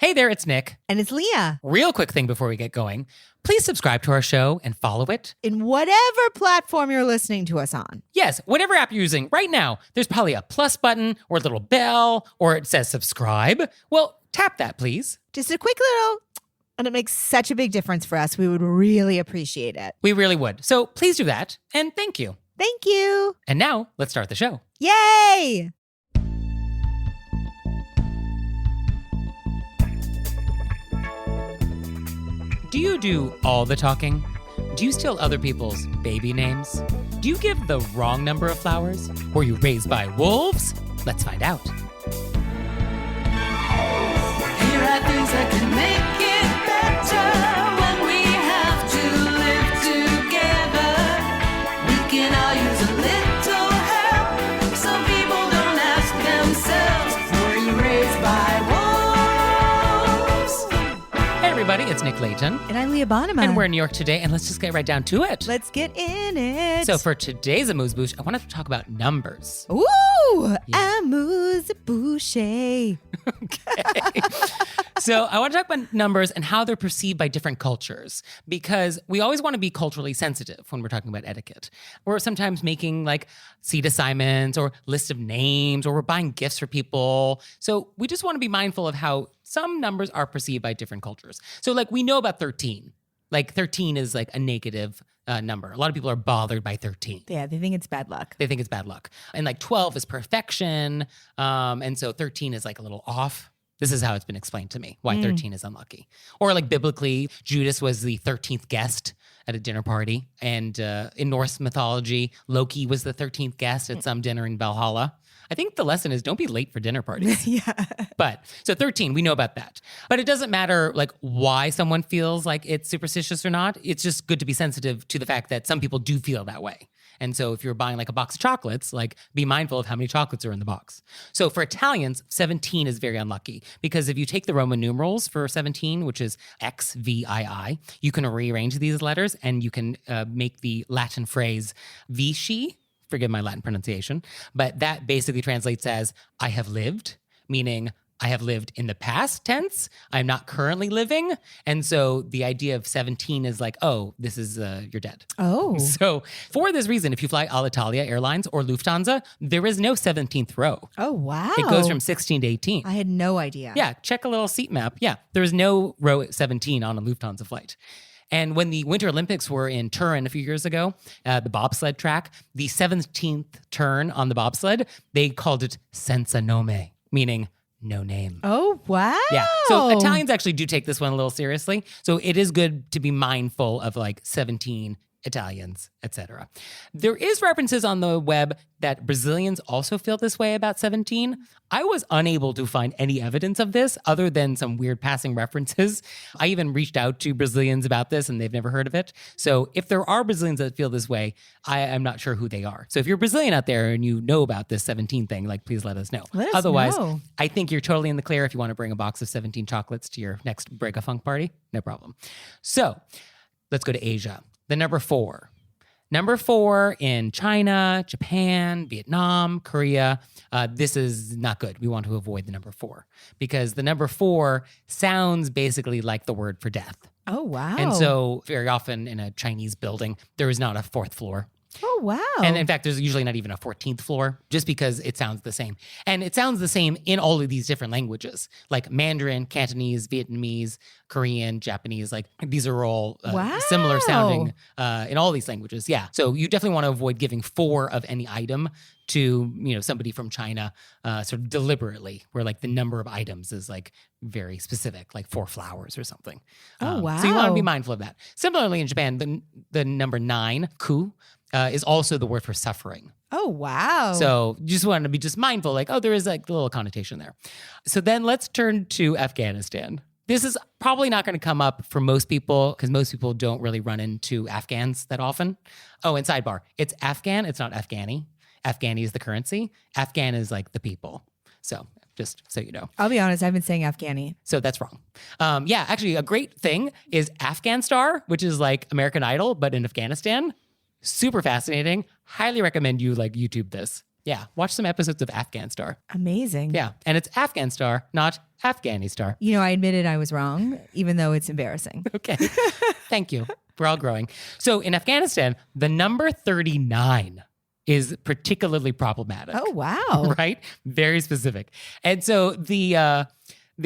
Hey there, it's Nick. And it's Leah. Real quick thing before we get going. Please subscribe to our show and follow it. In whatever platform you're listening to us on. Yes, whatever app you're using right now, there's probably a plus button or a little bell or it says subscribe. Well, tap that, please. Just a quick little, and it makes such a big difference for us. We would really appreciate it. We really would. So please do that, and thank you. Thank you. And now, let's start the show. Yay! Do you do all the talking? Do you steal other people's baby names? Do you give the wrong number of flowers? Were you raised by wolves? Let's find out. Here are things that can make it better when we have to live together. We can all use a little help. Some people don't ask themselves, were you raised by wolves? Hey everybody, it's Nick Layton. And I'm Leah Bonema. And we're in New York today, and let's just get right down to it. Let's get in it. So for today's AMUSE-BOUCHE, I wanted to talk about numbers. Ooh, Yeah. AMUSE-BOUCHE. Okay. So I want to talk about numbers and how they're perceived by different cultures, because we always want to be culturally sensitive when we're talking about etiquette. We're sometimes making like seat assignments or list of names, or we're buying gifts for people. So we just want to be mindful of how some numbers are perceived by different cultures. So like we know about 13. Like 13 is like a negative number. A lot of people are bothered by 13. Yeah, they think it's bad luck. They think it's bad luck. And like 12 is perfection. And so 13 is like a little off. This is how it's been explained to me, why 13 is unlucky. Or like biblically, Judas was the 13th guest at a dinner party. And in Norse mythology, Loki was the 13th guest at some dinner in Valhalla. I think the lesson is don't be late for dinner parties. Yeah. But so 13, we know about that. But it doesn't matter like why someone feels like it's superstitious or not. It's just good to be sensitive to the fact that some people do feel that way. And so if you're buying like a box of chocolates, like be mindful of how many chocolates are in the box. So for Italians, 17 is very unlucky because if you take the Roman numerals for 17, which is XVII, you can rearrange these letters and you can make the Latin phrase vici. Forgive my Latin pronunciation, but that basically translates as I have lived, meaning I have lived in the past tense. I'm not currently living. And so the idea of 17 is like, oh, this is, you're dead. Oh. So for this reason, if you fly Alitalia Airlines or Lufthansa, there is no 17th row. Oh, wow. It goes from 16 to 18. I had no idea. Yeah, check a little seat map. Yeah, there is no row 17 on a Lufthansa flight. And when the Winter Olympics were in Turin a few years ago, the bobsled track, the 17th turn on the bobsled, they called it senza nome, meaning no name. Oh, wow. Yeah. So Italians actually do take this one a little seriously. So it is good to be mindful of like 17 Italians, etc. There is references on the web that Brazilians also feel this way about 17. I was unable to find any evidence of this other than some weird passing references. I even reached out to Brazilians about this and they've never heard of it. So if there are Brazilians that feel this way, I'm not sure who they are. So if you're Brazilian out there and you know about this 17 thing, like please let us know. Otherwise, know. I think you're totally in the clear if you want to bring a box of 17 chocolates to your next Break a Funk party. No problem. So let's go to Asia. The number 4. Number 4 in China, Japan, Vietnam, Korea. This is not good. We want to avoid the number 4 because the number 4 sounds basically like the word for death. Oh, wow. And so very often in a Chinese building, there is not a 4th floor. Oh, wow. And in fact, there's usually not even a 14th floor just because it sounds the same. And it sounds the same in all of these different languages, like Mandarin, Cantonese, Vietnamese, Korean, Japanese. Like these are all similar sounding in all these languages. Yeah. So you definitely want to avoid giving 4 of any item to, somebody from China sort of deliberately, where like the number of items is like very specific, like 4 flowers or something. Oh, wow. So you want to be mindful of that. Similarly in Japan, the number 9, ku, is also the word for suffering. Oh, wow. So you just want to be just mindful, like, oh, there is like a little connotation there. So then let's turn to Afghanistan. This is probably not going to come up for most people because most people don't really run into Afghans that often. Oh, and sidebar, it's Afghan, it's not Afghani. Afghani is the currency. Afghan is like the people. So just so you know. I'll be honest, I've been saying Afghani. So that's wrong. Yeah, actually a great thing is Afghan Star, which is like American Idol, but in Afghanistan. Super fascinating. Highly recommend you like YouTube this. Yeah, watch some episodes of Afghan Star. Amazing. Yeah, and it's Afghan Star, not Afghani Star. You know, I admitted I was wrong, even though it's embarrassing. Okay, thank you. We're all growing. So in Afghanistan, the number 39 is particularly problematic. Oh, wow. Right? Very specific. And so the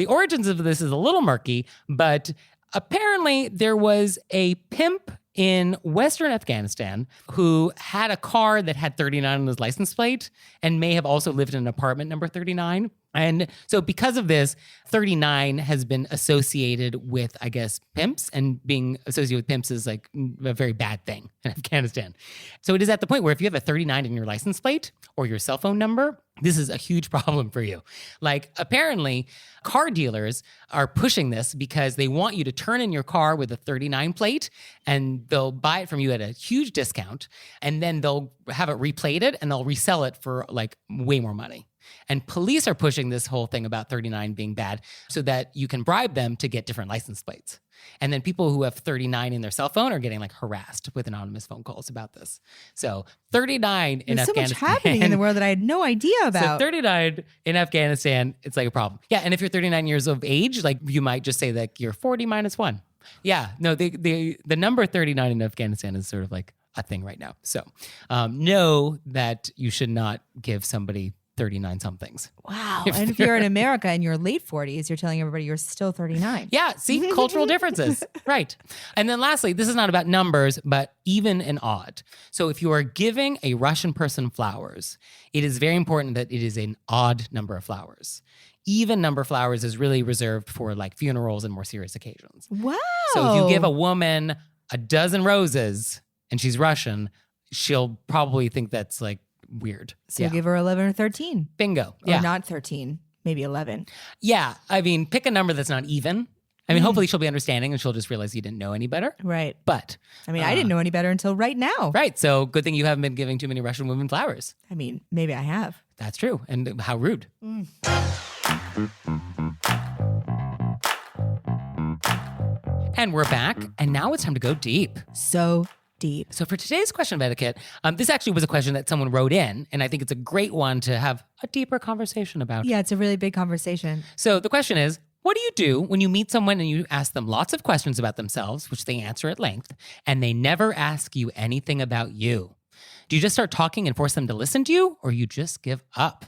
origins of this is a little murky, but apparently there was a pimp in Western Afghanistan who had a car that had 39 on his license plate and may have also lived in an apartment number 39. And so because of this, 39 has been associated with, I guess, pimps, and being associated with pimps is like a very bad thing in Afghanistan. So it is at the point where if you have a 39 in your license plate or your cell phone number, this is a huge problem for you. Like apparently car dealers are pushing this because they want you to turn in your car with a 39 plate and they'll buy it from you at a huge discount and then they'll have it replated and they'll resell it for like way more money. And police are pushing this whole thing about 39 being bad so that you can bribe them to get different license plates. And then people who have 39 in their cell phone are getting like harassed with anonymous phone calls about this. So 39 in There's Afghanistan. so much happening in the world that I had no idea about. So 39 in Afghanistan, it's like a problem. Yeah, and if you're 39 years of age, like you might just say that you're 40 minus 1. Yeah, no, the number 39 in Afghanistan is sort of like a thing right now. So know that you should not give somebody 39 somethings. Wow. And if you're in America in your late 40s, you're telling everybody you're still 39. Yeah, see, cultural differences. Right. And then lastly, this is not about numbers, but even and odd. So if you are giving a Russian person flowers, it is very important that it is an odd number of flowers. Even number flowers is really reserved for like funerals and more serious occasions. Wow. So if you give a woman a dozen roses and she's Russian, she'll probably think that's like weird. So give her 11 or 13. Bingo. Or not 13, maybe 11. Yeah. I mean, pick a number that's not even. I mean, hopefully she'll be understanding and she'll just realize you didn't know any better. Right. But I mean, I didn't know any better until right now. Right. So good thing you haven't been giving too many Russian women flowers. I mean, maybe I have. That's true. And how rude. And we're back. And now it's time to go deep. So deep. So for today's question of etiquette, this actually was a question that someone wrote in, and I think it's a great one to have a deeper conversation about. Yeah, it's a really big conversation. So the question is, what do you do when you meet someone and you ask them lots of questions about themselves, which they answer at length, and they never ask you anything about you? Do you just start talking and force them to listen to you, or you just give up?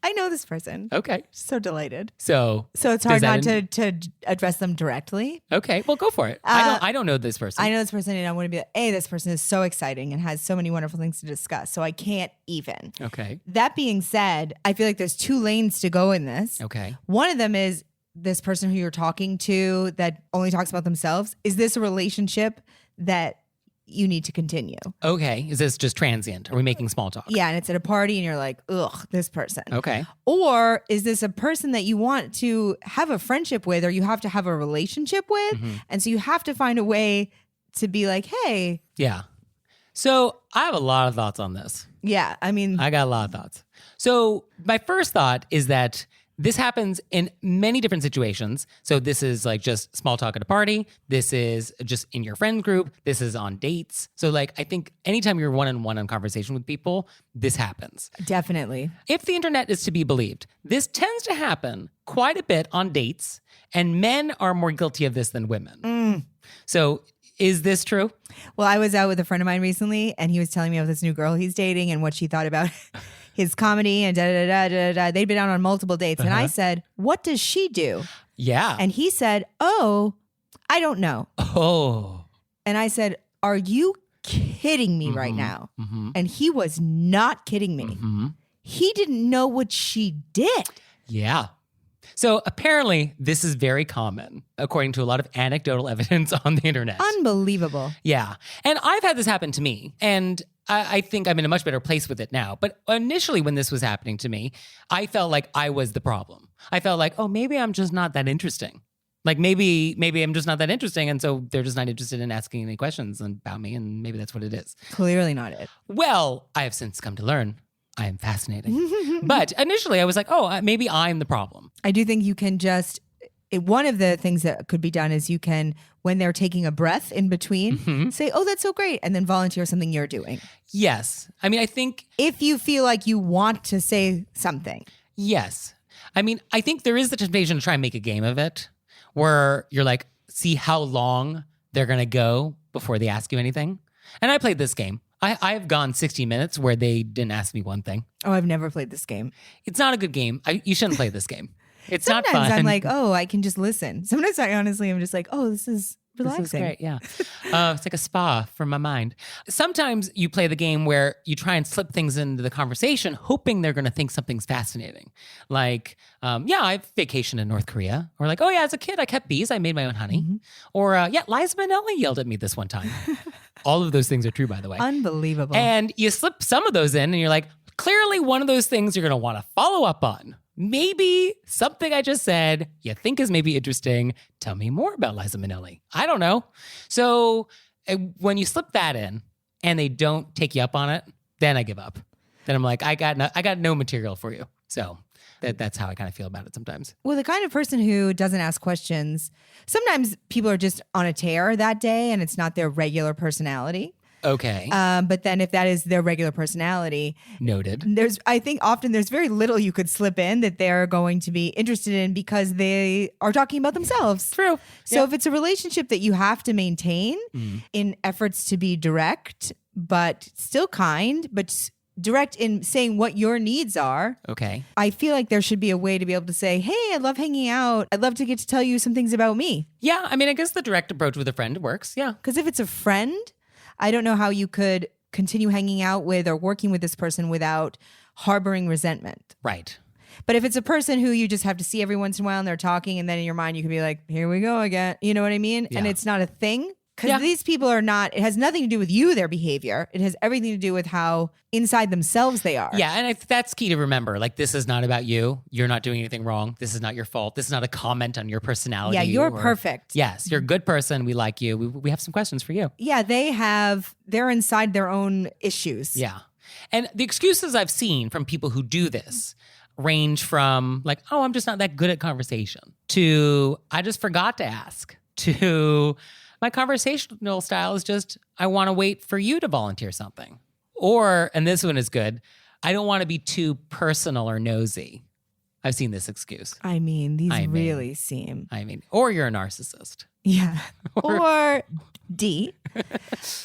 I know this person. Okay. So delighted. So it's hard not to address them directly. Okay, well, go for it. I don't know this person. I know this person, and I want to be like, hey, this person is so exciting and has so many wonderful things to discuss. So I can't even. Okay. That being said, I feel like there's two lanes to go in this. Okay. One of them is this person who you're talking to that only talks about themselves. Is this a relationship that you need to continue? Okay. Is this just transient? Are we making small talk? Yeah, and it's at a party and you're like, ugh, this person. Okay. Or is this a person that you want to have a friendship with or you have to have a relationship with? And so you have to find a way to be like, hey. Yeah. So I have a lot of thoughts on this. Yeah, I mean. I got a lot of thoughts. So my first thought is that this happens in many different situations. So this is like just small talk at a party. This is just in your friend group. This is on dates. So like, I think anytime you're one-on-one in conversation with people, this happens. Definitely. If the internet is to be believed, this tends to happen quite a bit on dates, and men are more guilty of this than women. So is this true? Well, I was out with a friend of mine recently, and he was telling me about this new girl he's dating and what she thought about his comedy and da-da-da-da-da-da. They'd been out on multiple dates. And I said, what does she do? Yeah. And he said, oh, I don't know. Oh. And I said, are you kidding me right now? And he was not kidding me. He didn't know what she did. Yeah. So apparently this is very common, according to a lot of anecdotal evidence on the internet. Unbelievable. Yeah. And I've had this happen to me, and I think I'm in a much better place with it now. But initially when this was happening to me, I felt like I was the problem. I felt like, oh, maybe I'm just not that interesting. Like maybe I'm just not that interesting, and so they're just not interested in asking any questions about me, and maybe that's what it is. Clearly not it. Well, I have since come to learn I am fascinating. But initially I was like, oh, maybe I'm the problem. I do think you can just one of the things that could be done is you can, when they're taking a breath in between, say, oh, that's so great. And then volunteer something you're doing. Yes. I mean, I think, If you feel like you want to say something. yes. I mean, I think there is the temptation to try and make a game of it where you're like, see how long they're going to go before they ask you anything. And I played this game. I've gone 60 minutes where they didn't ask me one thing. Oh, I've never played this game. It's not a good game. You shouldn't play this game. It's not fun. Sometimes I'm like, oh, I can just listen. Sometimes I honestly am just like, oh, this is relaxing. This is great, yeah. It's like a spa for my mind. Sometimes you play the game where you try and slip things into the conversation, hoping they're going to think something's fascinating. Like, yeah, I vacationed in North Korea. Or like, oh yeah, as a kid, I kept bees. I made my own honey. Or yeah, Liza Minnelli yelled at me this one time. All of those things are true, by the way. Unbelievable. And you slip some of those in and you're like, clearly one of those things you're going to want to follow up on. Maybe something I just said you think is maybe interesting. Tell me more about Liza Minnelli. I don't know. So when you slip that in and they don't take you up on it, then I give up. Then I'm like, I got no material for you. So that's how I kind of feel about it sometimes. Well, the kind of person who doesn't ask questions, sometimes people are just on a tear that day and it's not their regular personality. Okay. But then if that is their regular personality, Noted. I think often there's very little you could slip in that they're going to be interested in because they are talking about themselves. True. So if it's a relationship that you have to maintain in efforts to be direct, but still kind, but direct in saying what your needs are. Okay. I feel like there should be a way to be able to say, hey, I love hanging out. I'd love to get to tell you some things about me. Yeah. I mean, I guess the direct approach with a friend works. Yeah. Because if it's a friend, I don't know how you could continue hanging out with or working with this person without harboring resentment. Right. But if it's a person who you just have to see every once in a while and they're talking and then in your mind you can be like, here we go again. You know what I mean? Yeah. And it's not a thing. Because these people are not, it has nothing to do with you, their behavior. It has everything to do with how inside themselves they are. Yeah, and that's key to remember. Like, this is not about you. You're not doing anything wrong. This is not your fault. This is not a comment on your personality. Yeah, you're perfect. Yes, you're a good person. We like you. We have some questions for you. Yeah, they're inside their own issues. Yeah. And the excuses I've seen from people who do this range from like, oh, I'm just not that good at conversation, to I just forgot to ask, to my conversational style is just, I want to wait for you to volunteer something. Or, and this one is good, I don't want to be too personal or nosy. I've seen this excuse. I mean, these really seem. Or you're a narcissist. Yeah. Or D.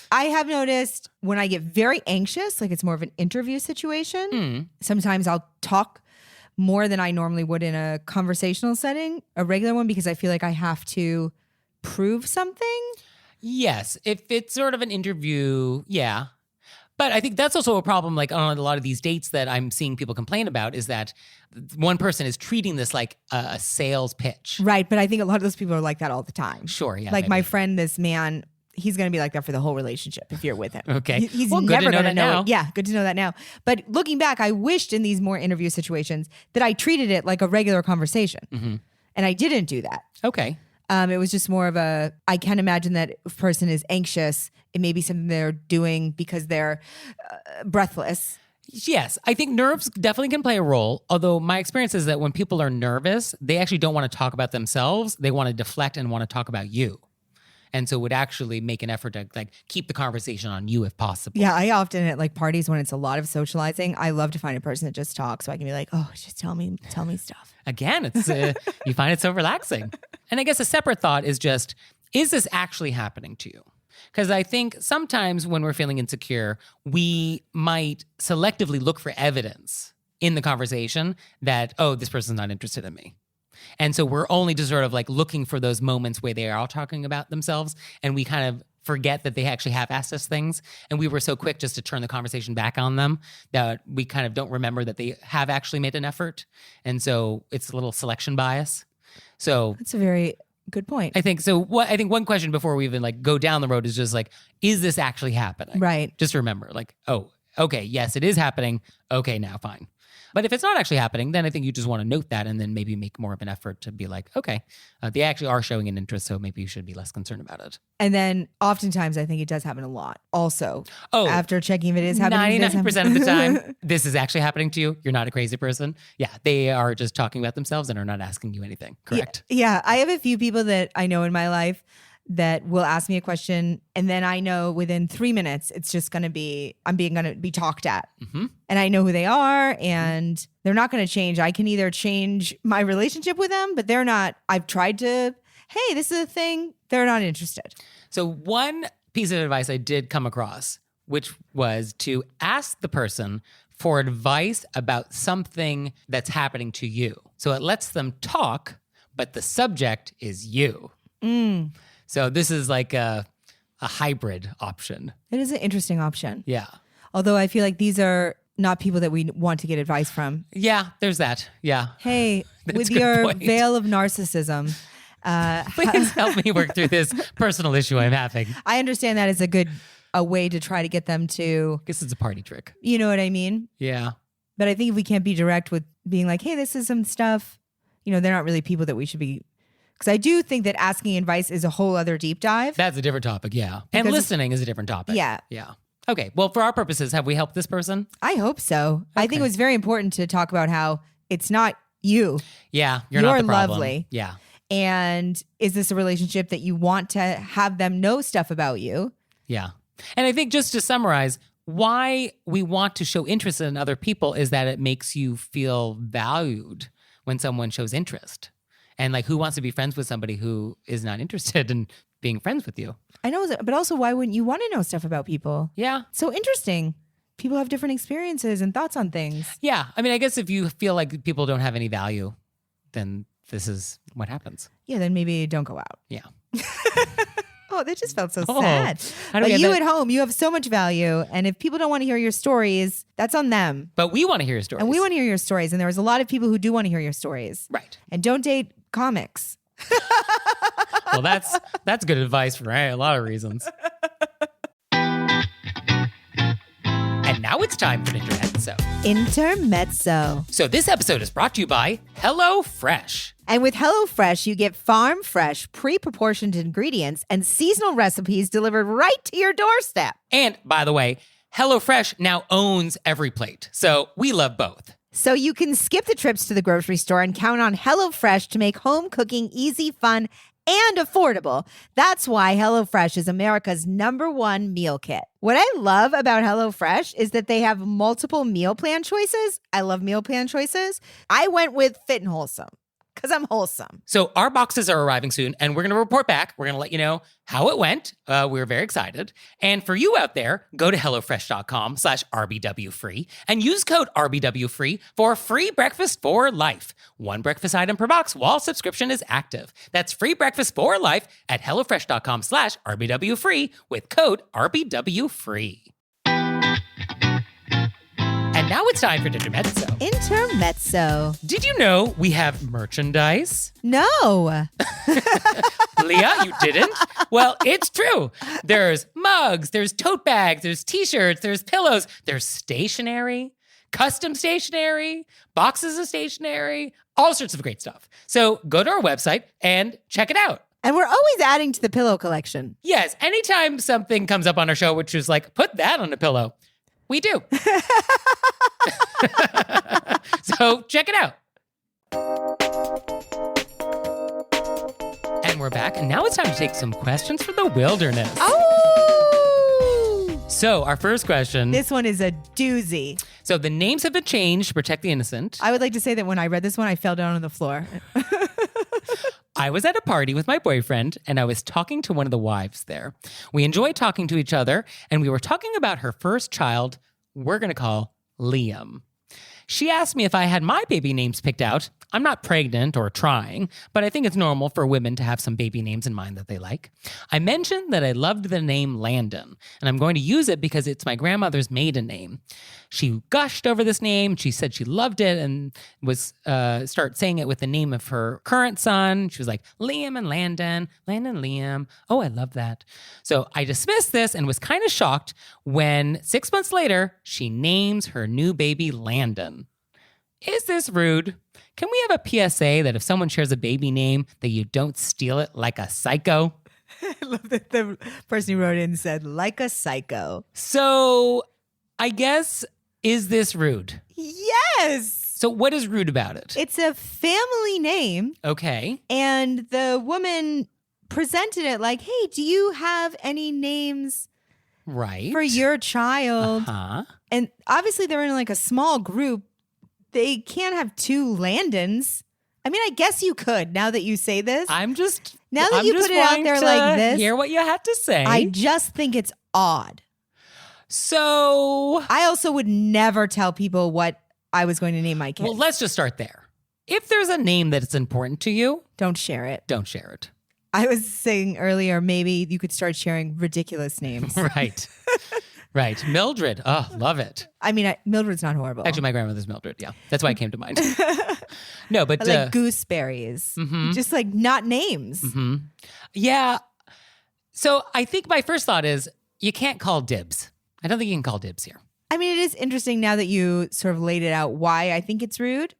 I have noticed when I get very anxious, like it's more of an interview situation, sometimes I'll talk more than I normally would in a conversational setting, a regular one, because I feel like I have to prove something. Yes. If it's sort of an interview, yeah. But I think that's also a problem, like on a lot of these dates that I'm seeing people complain about, is that one person is treating this like a sales pitch. Right. But I think a lot of those people are like that all the time. Sure. Yeah. Like maybe. my friend, this man, he's going to be like that for the whole relationship if you're with him. Okay. He's well, never going to know now. it. Yeah. Good to know that now. But looking back, I wished in these more interview situations that I treated it like a regular conversation. Mm-hmm. And I didn't do that. Okay. It was just more of I can imagine that if a person is anxious, it may be something they're doing because they're breathless. Yes, I think nerves definitely can play a role. Although my experience is that when people are nervous, they actually don't want to talk about themselves. They want to deflect and want to talk about you. And so would actually make an effort to like keep the conversation on you if possible. Yeah, I often at like parties when it's a lot of socializing, I love to find a person that just talks so I can be like, oh, just tell me stuff. Again, it's you find it so relaxing. And I guess a separate thought is just, is this actually happening to you? Because I think sometimes when we're feeling insecure, we might selectively look for evidence in the conversation that, oh, this person's not interested in me. And so we're only just sort of like looking for those moments where they are all talking about themselves, and we kind of forget that they actually have asked us things. And we were so quick just to turn the conversation back on them that we kind of don't remember that they have actually made an effort. And so it's a little selection bias. So that's a very good point. I think so. I think one question before we even like go down the road is just like, is this actually happening? Right. Just remember like, oh, okay, yes, it is happening. Okay, now fine. But if it's not actually happening, then I think you just want to note that and then maybe make more of an effort to be like, okay, they actually are showing an interest, so maybe you should be less concerned about it. And then oftentimes I think it does happen a lot. Also, Oh, after checking if it is happening, 99% of the time, this is actually happening to you. You're not a crazy person. Yeah, they are just talking about themselves and are not asking you anything. Correct. Yeah, I have a few people that I know in my life that will ask me a question, and then I know within 3 minutes it's just going to be going to be talked at, and I know who they are, and they're not going to change. I can either change my relationship with them, but they're not. I've tried to. Hey, this is a thing. They're not interested. So one piece of advice I did come across, which was to ask the person for advice about something that's happening to you. So it lets them talk, but the subject is you. So this is like a hybrid option. It is an interesting option. Yeah. Although I feel like these are not people that we want to get advice from. Yeah, there's that. Yeah. Hey, That's with a good your point. veil of narcissism, Please help me work through this personal issue I'm having. I understand that is a way to try to get them to, I guess it's a party trick. you know what I mean? Yeah. But I think if we can't be direct with being like, hey, this is some stuff, they're not really people that we should be. Because I do think that asking advice is a whole other deep dive. That's a different topic, yeah. And Because- listening is a different topic. Yeah. Yeah. Okay, well, for our purposes, have we helped this person? I hope so. I think it Okay. was very important to talk about how it's not you. Yeah, you're not You're the problem. lovely. Yeah. And is this a relationship that you want to have them know stuff about you? Yeah. And I think just to summarize, why we want to show interest in other people is that it makes you feel valued when someone shows interest. And like, who wants to be friends with somebody who is not interested in being friends with you? I know, but also why wouldn't you want to know stuff about people? Yeah. So interesting. People have different experiences and thoughts on things. Yeah. I mean, I guess if you feel like people don't have any value, then this is what happens. Yeah, then maybe don't go out. Yeah. Oh, that just felt so Oh, sad. how do we But get you that- at home, you have so much value. And if people don't want to hear your stories, that's on them. But we want to hear your stories. And we want to hear your stories. And there's a lot of people who do want to hear your stories. Right. And don't date comics. Well, that's good advice for a lot of reasons. And now it's time for Intermezzo. Intermezzo. So this episode is brought to you by HelloFresh. And with HelloFresh, you get farm fresh, pre-proportioned ingredients and seasonal recipes delivered right to your doorstep. And by the way, HelloFresh now owns every plate. So we love both. So you can skip the trips to the grocery store and count on HelloFresh to make home cooking easy, fun, and affordable. That's why HelloFresh is America's #1 meal kit. What I love about HelloFresh is that they have multiple meal plan choices. I love meal plan choices. I went with Fit and Wholesome because I'm wholesome. So our boxes are arriving soon, and we're going to report back. We're going to let you know how it went. We're very excited. And for you out there, go to HelloFresh.com/RBWFree and use code RBWFree for free breakfast for life. One breakfast item per box while subscription is active. That's free breakfast for life at HelloFresh.com/RBWFree with code RBWFree. And now it's time for Intermezzo. Intermezzo. Did you know we have merchandise? No. Leah, you didn't? Well, it's true. There's mugs, there's tote bags, there's t-shirts, there's pillows, there's stationery, custom stationery, boxes of stationery, all sorts of great stuff. So go to our website and check it out. And we're always adding to the pillow collection. Yes, anytime something comes up on our show, which is like, put that on a pillow, we do. So check it out. And we're back, and now it's time to take some questions from the wilderness. Oh! So our first question. This one is a doozy. So the names have been changed to protect the innocent. I would like to say that when I read this one, I fell down on the floor. I was at a party with my boyfriend, and I was talking to one of the wives there. We enjoyed talking to each other, and we were talking about her first child, we're going to call Liam. She asked me if I had my baby names picked out. I'm not pregnant or trying, but I think it's normal for women to have some baby names in mind that they like. I mentioned that I loved the name Landon, and I'm going to use it because it's my grandmother's maiden name. She gushed over this name. She said she loved it and was start saying it with the name of her current son. She was like, Liam and Landon, Landon, Liam. Oh, I love that. So I dismissed this and was kind of shocked when 6 months later, she names her new baby Landon. Is this rude? Can we have a PSA that if someone shares a baby name, that you don't steal it like a psycho? I love that the person who wrote in said, like a psycho. So I guess, is this rude? Yes. So what is rude about it? It's a family name. Okay. And the woman presented it like, hey, do you have any names Right. for your child? Uh-huh. And obviously they're in like a small group. They can't have 2 Landons. I mean, I guess you could now that you say this. I'm just Now that I'm you just put it out wanting there to like this, hear what you had to say. I just think it's odd. So I also would never tell people what I was going to name my kid. well, let's just start there. If there's a name that is important to you, Don't share it. don't share it. I was saying earlier, maybe you could start sharing ridiculous names. Right. Right. Mildred. Oh, love it. I mean, Mildred's not horrible. Actually, my grandmother's Mildred. Yeah. That's why it came to mind. No, but I like gooseberries. Just like not names. yeah. So I think my first thought is you can't call dibs. I don't think you can call dibs here. I mean, it is interesting now that you sort of laid it out why I think it's rude.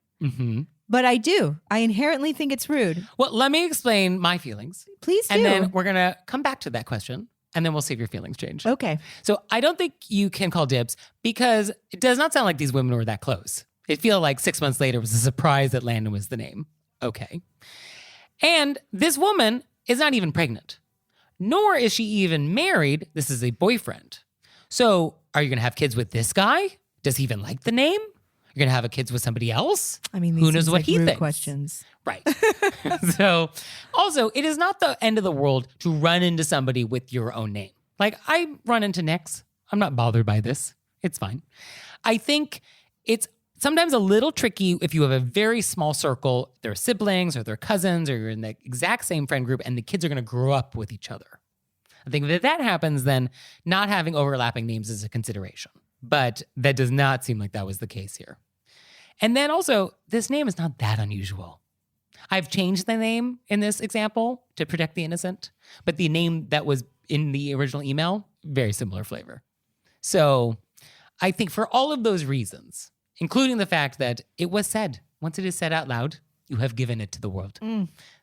But I do. I inherently think it's rude. Well, let me explain my feelings. Please do. And then we're going to come back to that question. And then we'll see if your feelings change. Okay. So I don't think you can call dibs because it does not sound like these women were that close. It feels like 6 months later was a surprise that Landon was the name. Okay. And this woman is not even pregnant, nor is she even married. This is a boyfriend. So are you going to have kids with this guy? Does he even like the name? You're going to have kids with somebody else? I mean, who knows what he rude thinks? questions. Right. So also, it is not the end of the world to run into somebody with your own name. Like I run into Nicks. I'm not bothered by this. It's fine. I think it's sometimes a little tricky if you have a very small circle, they're siblings or they're cousins or you're in the exact same friend group and the kids are going to grow up with each other. I think if that happens, then not having overlapping names is a consideration. But that does not seem like that was the case here. And then also, this name is not that unusual. I've changed the name in this example to protect the innocent, but the name that was in the original email, very similar flavor. So I think for all of those reasons, including the fact that it was said, once it is said out loud, you have given it to the world,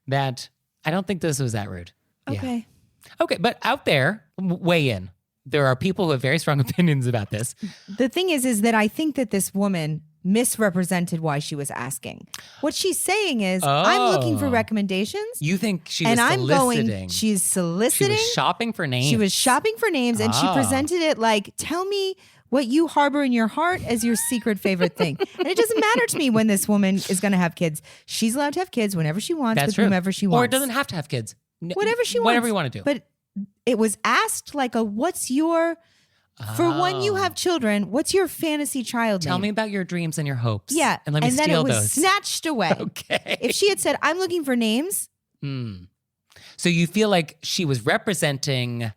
that I don't think this was that rude. Okay. Yeah. Okay, but out there, weigh in. There are people who have very strong opinions about this. The thing is that I think that this woman misrepresented why she was asking. What she's saying is, I'm looking for recommendations. You think she was and I'm soliciting. going, she's soliciting. She was shopping for names. She was shopping for names and she presented it like, tell me what you harbor in your heart as your secret favorite thing. And it doesn't matter to me when this woman is going to have kids. She's allowed to have kids whenever she wants That's with true. whomever she wants. Or it doesn't have to have kids. Whatever she wants. Whatever you want to do. But it was asked like what's your, for when you have children, what's your fantasy child Tell name? me about your dreams and your hopes. Yeah. And let me and then steal it was those. snatched away. Okay. If she had said, I'm looking for names. So you feel like she was representing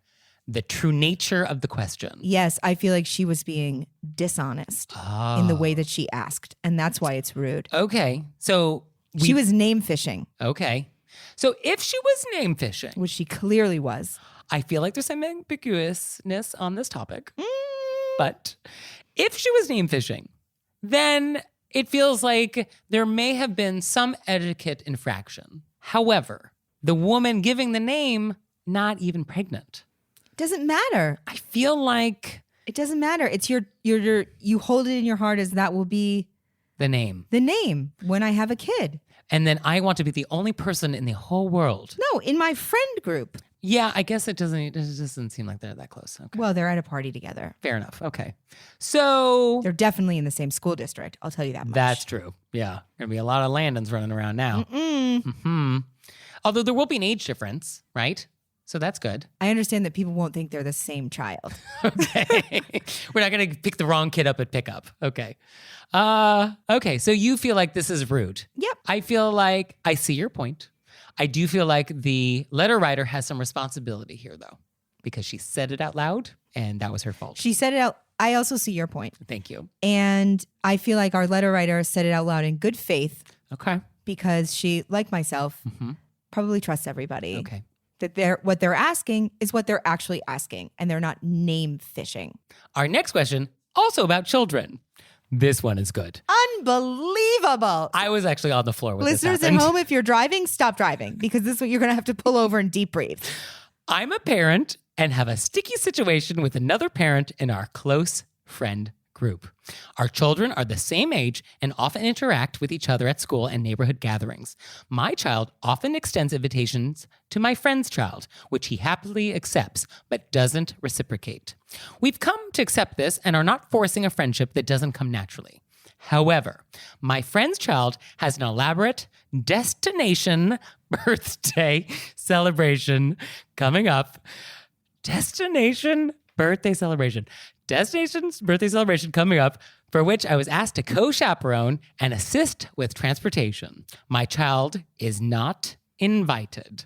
the true nature of the question. Yes, I feel like she was being dishonest in the way that she asked. And that's why it's rude. Okay. So She was name fishing, okay. So if she was name fishing, which she clearly was. I feel like there's some ambiguousness on this topic. But if she was name fishing, then it feels like there may have been some etiquette infraction. However, the woman giving the name, not even pregnant. Doesn't matter. I feel like It doesn't matter. It's your you hold it in your heart as that will be the name. the name when I have a kid. And then I want to be the only person in the whole world. No, in my friend group. Yeah, I guess it doesn't seem like they're that close. Okay. Well, they're at a party together. Fair enough. Okay. So They're definitely in the same school district. I'll tell you that much. that's true. Yeah. Gonna be a lot of Landons running around now. Although there will be an age difference, right? So that's good. I understand that people won't think they're the same child. Okay. We're not going to pick the wrong kid up at pickup. Okay. Okay. So you feel like this is rude. Yep. I feel like I see your point. I do feel like the letter writer has some responsibility here, though, because she said it out loud and that was her fault. She said it out. I also see your point. Thank you. And I feel like our letter writer said it out loud in good faith Okay. because she, like myself, probably trusts everybody. Okay. That what they're asking is what they're actually asking, and they're not name fishing. Our next question, also about children. This one is good. Unbelievable. I was actually on the floor with Listeners this at happened. home, if you're driving, stop driving because this is what you're going to have to pull over and deep breathe. I'm a parent and have a sticky situation with another parent in our close friend group. Our children are the same age and often interact with each other at school and neighborhood gatherings. My child often extends invitations to my friend's child, which he happily accepts, but doesn't reciprocate. We've come to accept this and are not forcing a friendship that doesn't come naturally. However, my friend's child has an elaborate destination birthday celebration coming up. Destination birthday celebration coming up, for which I was asked to co-chaperone and assist with transportation. My child is not invited.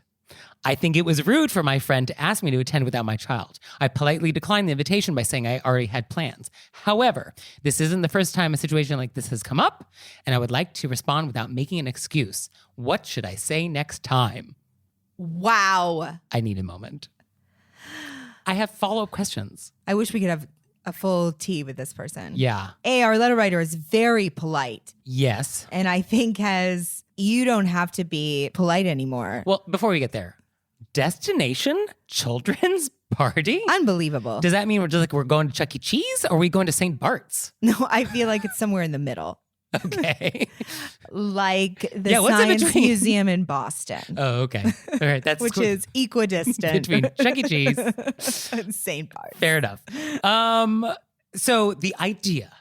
I think it was rude for my friend to ask me to attend without my child. I politely declined the invitation by saying I already had plans. However, this isn't the first time a situation like this has come up, and I would like to respond without making an excuse. What should I say next time? Wow. I need a moment. I have follow-up questions. I wish we could have a full tea with this person. Yeah. Our letter writer is very polite. Yes. And I think you don't have to be polite anymore. Well, before we get there, destination children's party? Unbelievable. Does that mean we're going to Chuck E. Cheese or are we going to St. Bart's? No, I feel like it's somewhere in the middle. Okay. like the what's in Science between? Museum in Boston. Oh, okay. All right. That's Which cool. is equidistant. Between Chuck E. Cheese. and St. Bart's. Fair enough. So the idea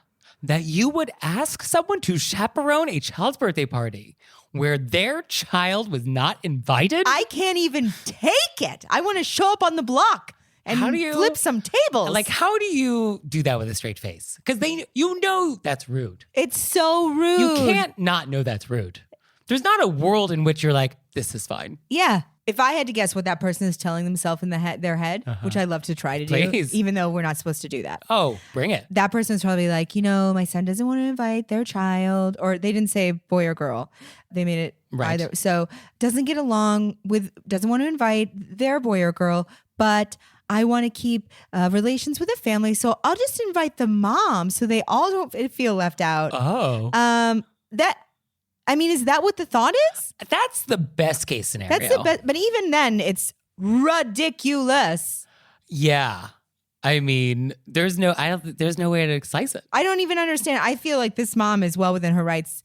that you would ask someone to chaperone a child's birthday party where their child was not invited? I can't even take it. I want to show up on the block and How do you- flip some tables. Like, how do you do that with a straight face? Because you know that's rude. it's so rude. You can't not know that's rude. There's not a world in which you're like, this is fine. Yeah. If I had to guess what that person is telling themselves in their head, which I love to try to Please. do, even though we're not supposed to do that. Oh, bring it. That person's probably like, my son doesn't want to invite their child, or they didn't say boy or girl. They made it Right. either. So doesn't want to invite their boy or girl, but I want to keep relations with the family. So I'll just invite the mom so they all don't feel left out. Oh. Is that what the thought is? That's the best case scenario. That's the best. But even then, it's ridiculous. Yeah. I mean, there's no way to slice it. I don't even understand. I feel like this mom is well within her rights.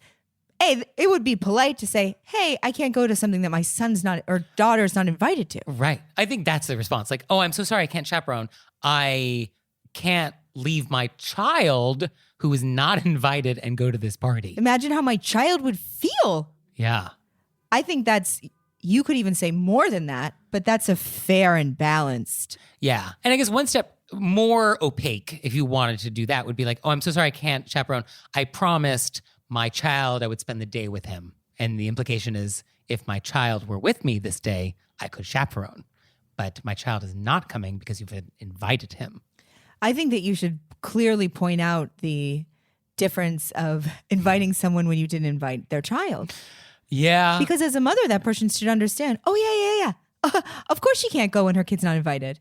Hey, it would be polite to say, hey, I can't go to something that my son's not or daughter's not invited to. Right. I think that's the response. Like, oh, I'm so sorry, I can't chaperone. I can't leave my child who is not invited and go to this party. Imagine how my child would feel. Yeah. I think you could even say more than that, but that's a fair and balanced. Yeah. And I guess one step more opaque, if you wanted to do that, would be like, oh, I'm so sorry, I can't chaperone. I promised my child I would spend the day with him. And the implication is if my child were with me this day, I could chaperone. But my child is not coming because you've invited him. I think that you should clearly point out the difference of inviting someone when you didn't invite their child. Yeah. Because as a mother, that person should understand, oh, yeah. Of course she can't go when her kid's not invited.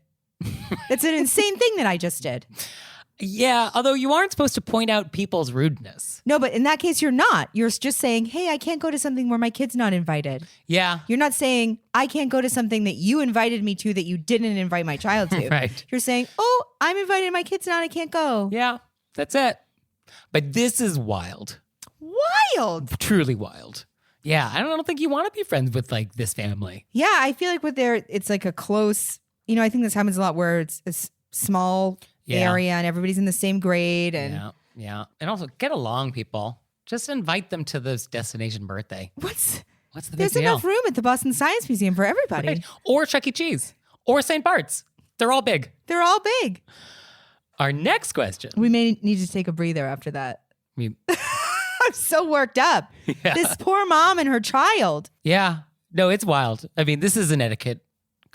It's an insane thing that I just did. Yeah, although you aren't supposed to point out people's rudeness. No, but in that case, you're not. You're just saying, hey, I can't go to something where my kid's not invited. Yeah. You're not saying, I can't go to something that you invited me to that you didn't invite my child to. Right. You're saying, oh, I'm invited, my kid's not, I can't go. Yeah, that's it. But this is wild. Wild. Truly wild. Yeah, I don't think you want to be friends with like this family. Yeah, I feel like it's like a close, I think this happens a lot where it's a small area and everybody's in the same grade. And Yeah. And also get along, people. Just invite them to this destination birthday. What's the big There's deal? enough room at the Boston Science Museum for everybody. Right. Or Chuck E. Cheese. Or St. Bart's. They're all big. They're all big. Our next question. We may need to take a breather after that. I mean, I'm so worked up. Yeah. This poor mom and her child. yeah. No, it's wild. I mean, this is an etiquette.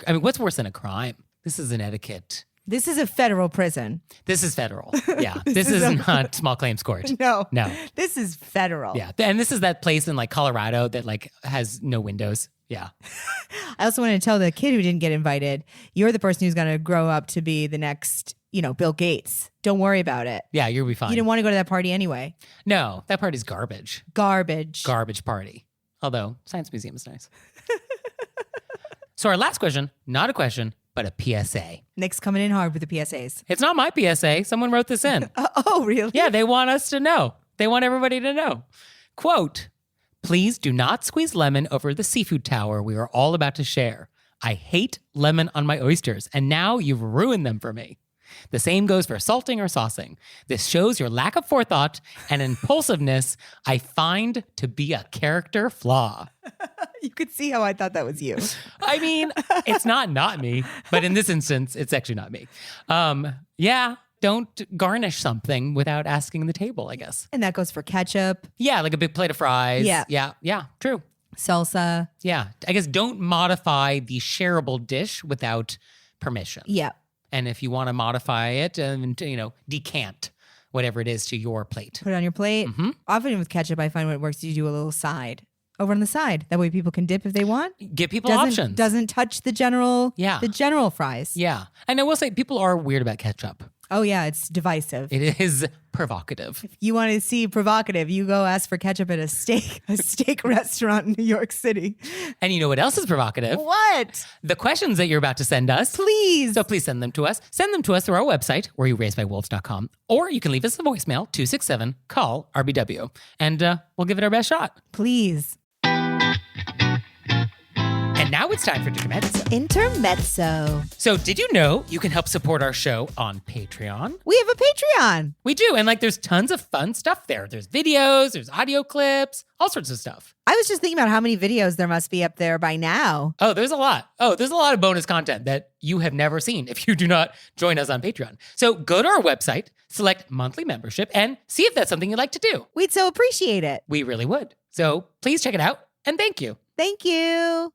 I mean, what's worse than a crime? This is an etiquette. This is a federal prison. This is federal. Yeah. This is not small claims court. No. No. This is federal. Yeah. And this is that place in like Colorado that like has no windows Yeah. I also want to tell the kid who didn't get invited, you're the person who's going to grow up to be the next, Bill Gates. Don't worry about it. Yeah, you'll be fine. You didn't want to go to that party anyway. No, that party's garbage. Garbage. Garbage party. Although, Science Museum is nice. So our last question, not a question, but a PSA. Nick's coming in hard with the PSAs. It's not my PSA. Someone wrote this in. Oh, really? Yeah, they want us to know. They want everybody to know. Quote, please do not squeeze lemon over the seafood tower we are all about to share. I hate lemon on my oysters, and now you've ruined them for me. The same goes for salting or saucing. This shows your lack of forethought and impulsiveness I find to be a character flaw. You could see how I thought that was you. I mean, it's not me, but in this instance, it's actually not me. Yeah, don't garnish something without asking the table, I guess. And that goes for ketchup, Yeah, like a big plate of fries. Yeah. Yeah, true. salsa. Yeah, I guess don't modify the shareable dish without permission. Yeah. And if you want to modify it and, decant whatever it is to your plate. Put it on your plate. Mhm. Often with ketchup, I find what works, you do a little side over on the side. That way people can dip if they want. Give people options. Doesn't touch the general fries. Yeah. And I will say people are weird about ketchup. Oh yeah, it's divisive. It is provocative. You want to see provocative, you go ask for ketchup at a steak restaurant in New York City. And you know what else is provocative? What? The questions that you're about to send us. Please. So please send them to us. Send them to us through our website, wereyouRaisedByWolves.com, or you can leave us a voicemail, 267-CALL-RBW, and we'll give it our best shot. Please. And now it's time for Intermezzo. Intermezzo. So did you know you can help support our show on Patreon? We have a Patreon. We do. And there's tons of fun stuff there. There's videos, there's audio clips, all sorts of stuff. I was just thinking about how many videos there must be up there by now. Oh, there's a lot. Oh, there's a lot of bonus content that you have never seen if you do not join us on Patreon. So go to our website, select monthly membership, and see if that's something you'd like to do. We'd so appreciate it. We really would. So please check it out, and thank you. Thank you.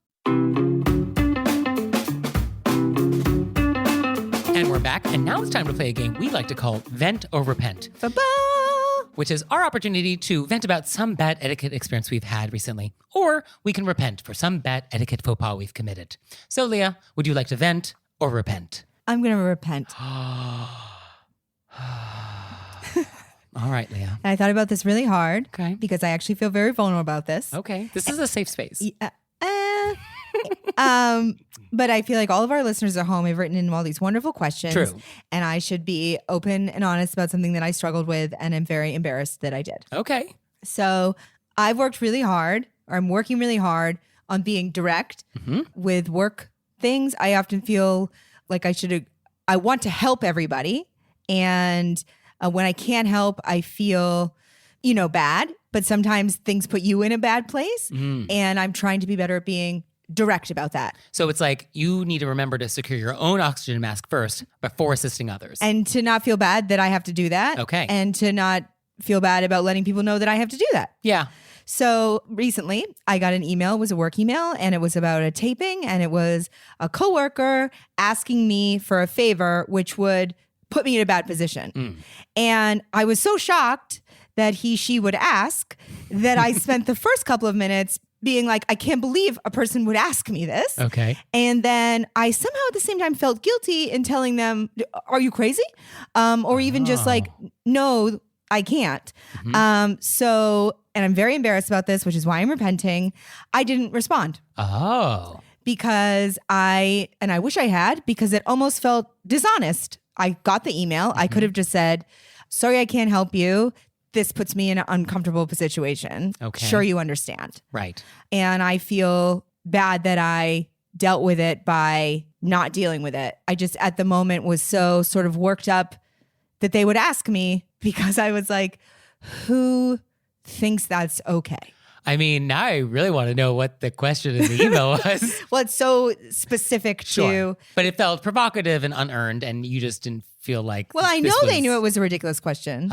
And we're back, and now it's time to play a game we like to call Vent or Repent, Ba-ba. which is our opportunity to vent about some bad etiquette experience we've had recently, or we can repent for some bad etiquette faux pas we've committed. So, Leah, would you like to vent or repent? I'm going to repent. All right, Leah. And I thought about this really hard. Okay. Because I actually feel very vulnerable about this. Okay. This is a safe space. But I feel like all of our listeners at home have written in all these wonderful questions. True. And I should be open and honest about something that I struggled with, and I'm very embarrassed that I did. Okay. So I've worked really hard, or I'm working really hard on being direct with work things. I often feel like I want to help everybody. And when I can't help, I feel, bad. But sometimes things put you in a bad place. And I'm trying to be better at being direct about that. So it's like you need to remember to secure your own oxygen mask first before assisting others. And to not feel bad that I have to do that. Okay. And to not feel bad about letting people know that I have to do that. Yeah. So recently I got an email, it was a work email, and it was about a taping, and it was a coworker asking me for a favor, which would put me in a bad position. And I was so shocked that she would ask that I spent the first couple of minutes being like, I can't believe a person would ask me this. Okay. And then I somehow at the same time felt guilty in telling them, are you crazy? Or even just like, no, I can't. And I'm very embarrassed about this, which is why I'm repenting. I didn't respond. Oh. Because I wish I had, because it almost felt dishonest. I got the email. I could have just said, sorry, I can't help you. This puts me in an uncomfortable situation. Okay. Sure, you understand. Right. And I feel bad that I dealt with it by not dealing with it. I just at the moment was so sort of worked up that they would ask me, because I was like, who thinks that's okay? I mean, now I really want to know what the question in the email was. Well, it's so specific to... But it felt provocative and unearned, and you just didn't feel like... Well, I know they knew it was a ridiculous question.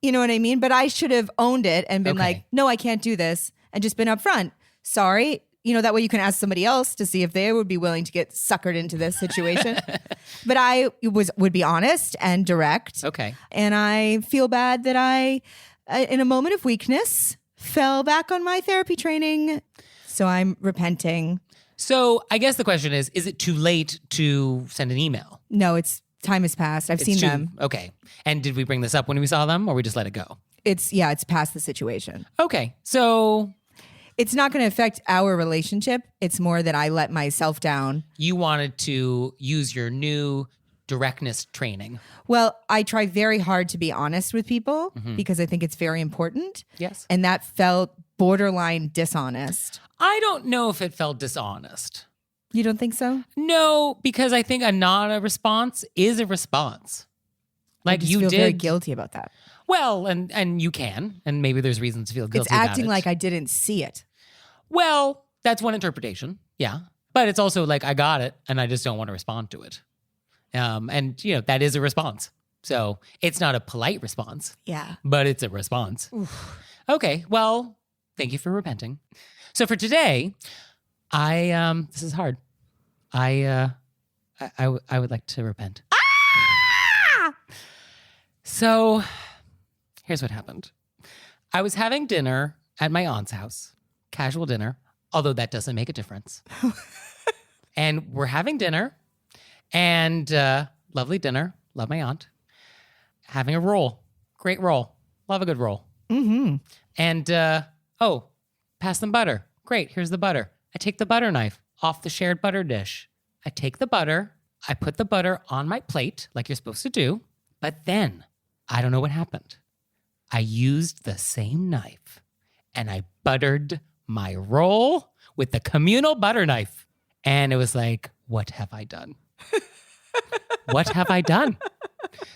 You know what I mean? But I should have owned it and been like, no, I can't do this, and just been upfront. Sorry. That way you can ask somebody else to see if they would be willing to get suckered into this situation. But I would be honest and direct. Okay. And I feel bad that I, in a moment of weakness, fell back on my therapy training. So I'm repenting. So I guess the question is it too late to send an email? No, time has passed. I've seen them. Okay. And did we bring this up when we saw them or we just let it go? It's past the situation. Okay. So It's not going to affect our relationship. It's more that I let myself down. you wanted to use your new directness training. Well, I try very hard to be honest with people because I think it's very important. Yes. And that felt borderline dishonest. I don't know if it felt dishonest. You don't think so? No, because I think a not a response is a response. I Like just you feel did. very guilty about that. Well, and you can, and maybe there's reasons to feel guilty It's acting about it. like I didn't see it. Well, that's one interpretation. Yeah. But it's also like I got it and I just don't want to respond to it. And that is a response. So it's not a polite response, Yeah. but it's a response. Okay. Well, thank you for repenting. So for today, this is hard. I would like to repent. So here's what happened. I was having dinner at my aunt's house, casual dinner, although that doesn't make a difference. And we're having dinner and lovely dinner. Love my aunt. Having a roll. Great roll. Love a good roll. Mm-hmm. And, pass them butter. Great, here's the butter. I take the butter knife off the shared butter dish. I take the butter. I put the butter on my plate like you're supposed to do. But then, I don't know what happened. I used the same knife and I buttered my roll with the communal butter knife. And it was like, what have I done? What have I done?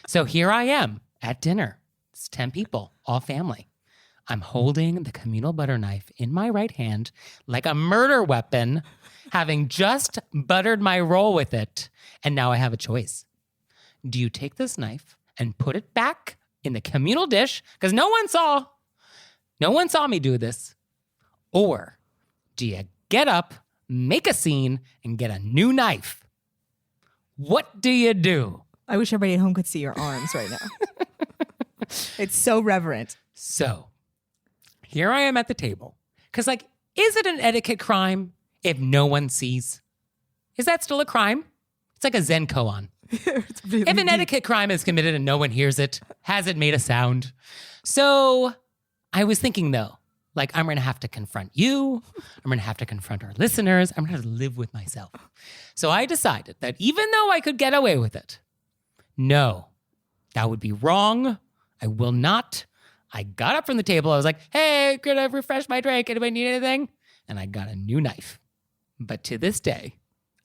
So here I am at dinner. It's 10 people, all family. I'm holding the communal butter knife in my right hand like a murder weapon, having just buttered my roll with it. And now I have a choice. Do you take this knife and put it back in the communal dish? Because no one saw me do this. Or do you get up, make a scene, and get a new knife? What do you do? I wish everybody at home could see your arms right now. It's so reverent. So here I am at the table. Because, is it an etiquette crime if no one sees? Is that still a crime? It's like a Zen koan. If an etiquette crime is committed and no one hears it, has it made a sound? So I was thinking, though, I'm going to have to confront you. I'm going to have to confront our listeners. I'm going to have to live with myself. So I decided that even though I could get away with it, no, that would be wrong. I will not. I got up from the table. I was like, hey, could I refresh my drink? Anybody need anything? And I got a new knife. But to this day,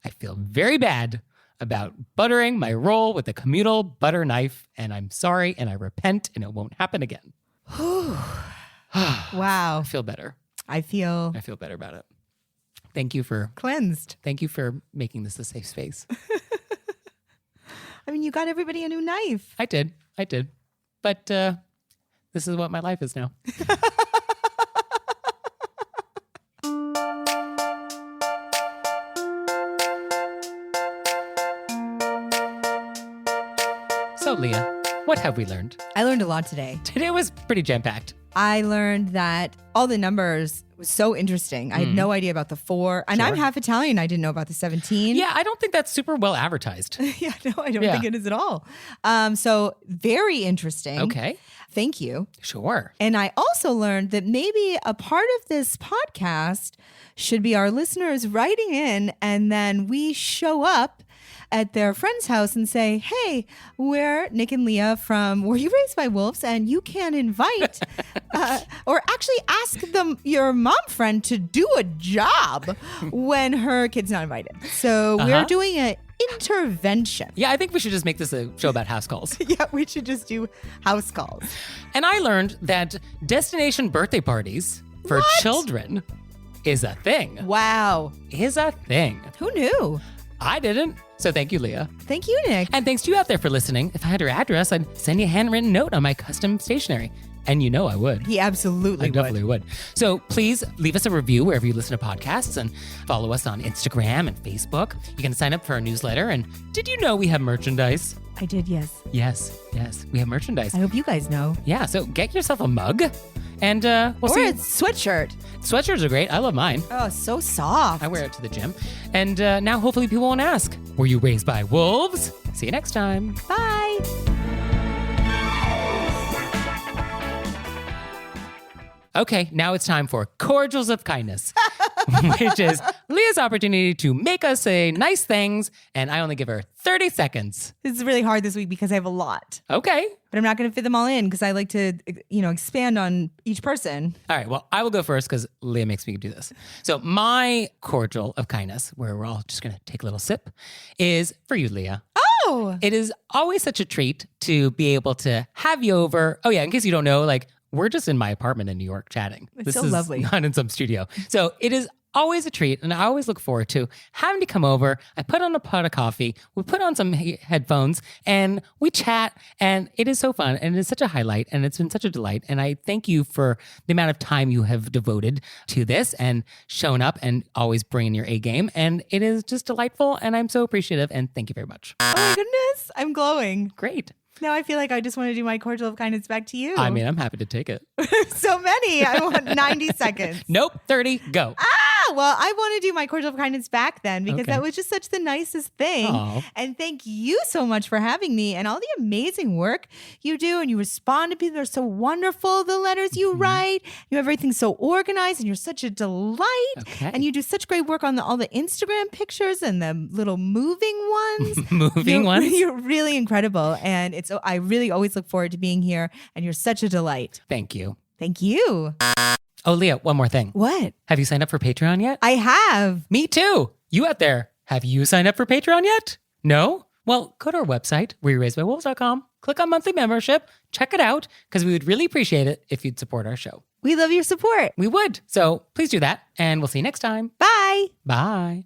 I feel very bad about buttering my roll with a communal butter knife. And I'm sorry and I repent and it won't happen again. Wow. I feel better. I feel better about it. Thank you for cleansed. making this a safe space. I mean, you got everybody a new knife. I did. But this is what my life is now. So, Leah, what have we learned? I learned a lot today. Today was pretty jam-packed. I learned that all the numbers was so interesting. I had no idea about the 4. And I'm Sure. half Italian. I didn't know about the 17. Yeah, I don't think that's super well advertised. Yeah, no, I don't Yeah. think it is at all. So very interesting. Okay. Thank you. Sure. And I also learned that maybe a part of this podcast should be our listeners writing in and then we show up at their friend's house and say, hey, we're Nick and Leah from Were You Raised by Wolves? And you can invite or actually ask them, your mom friend to do a job when her kid's not invited. So we're doing an intervention. Yeah, I think we should just make this a show about house calls. Yeah, we should just do house calls. And I learned that destination birthday parties for children is a thing. Wow. Is a thing. Who knew? I didn't. So thank you, Leah. Thank you, Nick. And thanks to you out there for listening. If I had your address, I'd send you a handwritten note on my custom stationery. And I would. He absolutely I definitely would. So please leave us a review wherever you listen to podcasts and follow us on Instagram and Facebook. You can sign up for our newsletter. And did you know we have merchandise? I did, yes. Yes, we have merchandise. I hope you guys know. Yeah, so get yourself a mug And we'll Or see. a sweatshirt. Sweatshirts are great. I love mine. Oh, so soft. I wear it to the gym. And now hopefully people won't ask, were you raised by wolves? See you next time. Bye. Okay, now it's time for Cordials of Kindness, which is Leah's opportunity to make us say nice things, and I only give her 30 seconds. This is really hard this week because I have a lot. Okay. But I'm not going to fit them all in because I like to, expand on each person. All right, well, I will go first because Leah makes me do this. So my cordial of kindness, where we're all just going to take a little sip, is for you, Leah. Oh, It is always such a treat to be able to have you over. Oh, yeah, in case you don't know, we're just in my apartment in New York chatting. It's This so is lovely. not in some studio. So it is always a treat, and I always look forward to having to come over. I put on a pot of coffee, we put on some headphones, and we chat, and it is so fun, and it is such a highlight, and it's been such a delight, and I thank you for the amount of time you have devoted to this and shown up and always bringing your A game, and it is just delightful, and I'm so appreciative, and thank you very much. oh my goodness. I'm glowing. Great. Now I feel like I just want to do my cordial of kindness back to you. I mean, I'm happy to take it. So many. I want 90 seconds. Nope, 30, go. Well, I want to do my cordial of kindness back then because Okay. that was just such the nicest thing. Aw. And thank you so much for having me and all the amazing work you do. And you respond to people. They're so wonderful, the letters you write. You have everything so organized and you're such a delight. Okay. And you do such great work on all the Instagram pictures and the little moving ones. Moving ones? You're really incredible. And I really always look forward to being here. And you're such a delight. Thank you. Thank you. Oh, Leah, one more thing. What? Have you signed up for Patreon yet? I have. Me too. You out there, have you signed up for Patreon yet? No? Well, go to our website, wereraisedbywolves.com, click on monthly membership, check it out, because we would really appreciate it if you'd support our show. We love your support. We would. So please do that, and we'll see you next time. Bye. Bye.